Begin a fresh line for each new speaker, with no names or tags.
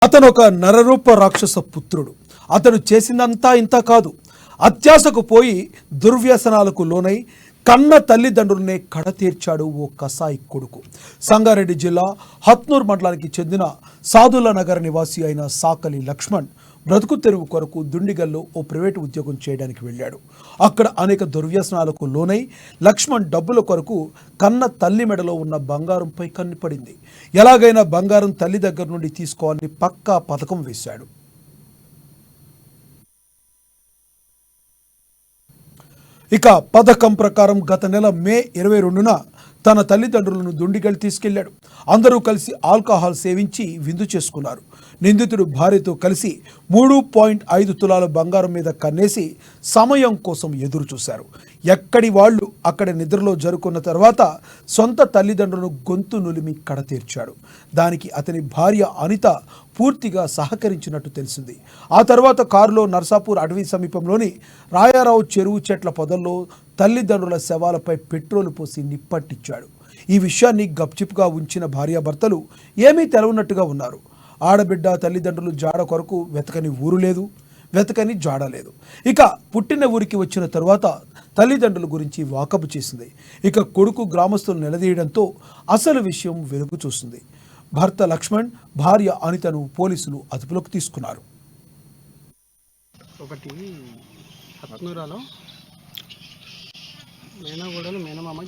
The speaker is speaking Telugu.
అతను ఒక నరరూప రాక్షస పుత్రుడు. అతను చేసిందంతా ఇంత కాదు. అత్యాశకు పోయి దుర్వ్యసనాలకు లోనై కన్న తల్లిదండ్రులనే కడతీర్చాడు ఓ కసాయి కొడుకు. సంగారెడ్డి జిల్లా హత్నూర్ మండలానికి చెందిన సాదుల నగర్ నివాసి అయిన సాకలి లక్ష్మణ్ బ్రతుకు తెరువు కొరకు దుండిగల్లో ఓ ప్రైవేటు ఉద్యోగం చేయడానికి వెళ్ళాడు. అక్కడ అనేక దుర్వ్యసనాలకు లోనై లక్ష్మణ్ డబ్బుల కొరకు కన్న తల్లి మెడలో ఉన్న బంగారంపై కన్నుపడింది. ఎలాగైనా బంగారం తల్లి దగ్గర నుండి తీసుకోవాలని పక్కా పథకం వేశాడు. ఇక పథకం ప్రకారం గత నెల మే 22న తన తల్లిదండ్రులను దుండిగల్ తీసుకెళ్లాడు. అందరూ కలిసి ఆల్కహాల్ సేవించి విందు చేసుకున్నారు. నిందితుడు భార్యతో కలిసి 3.5 తులాల బంగారం మీద కన్నేసి సమయం కోసం ఎదురు చూశారు. ఎక్కడి వాళ్ళు అక్కడ నిద్రలో జరుకున్న తర్వాత సొంత తల్లిదండ్రులను గొంతు నులిమి కడతీర్చాడు. దానికి అతని భార్య అనిత పూర్తిగా సహకరించినట్టు తెలిసింది. ఆ తర్వాత కారులో నర్సాపూర్ అటవీ సమీపంలోని రాయారావు చెరువు చెట్ల పొదల్లో తల్లిదండ్రుల శవాలపై పెట్రోలు పోసి నిప్పట్టించాడు. ఈ విషయాన్ని గప్చిప్గా ఉంచిన భార్యాభర్తలు ఏమీ తెలవనట్టుగా ఉన్నారు. ఆడబిడ్డ తల్లిదండ్రులు జాడ కొరకు వెతకని ఊరు లేదు, వెతకని జాడ లేదు. ఇక పుట్టిన ఊరికి వచ్చిన తరువాత తల్లిదండ్రుల గురించి వాకబు చేసింది. ఇక కొడుకు గ్రామస్తులు నిలదీయడంతో అసలు విషయం వెలుగు చూసింది. భర్త లక్ష్మణ్, భార్య అనితను పోలీసులు అదుపులోకి తీసుకున్నారు.
ఒకటి హత్నూరాలో మేనగూడలు మేనమామ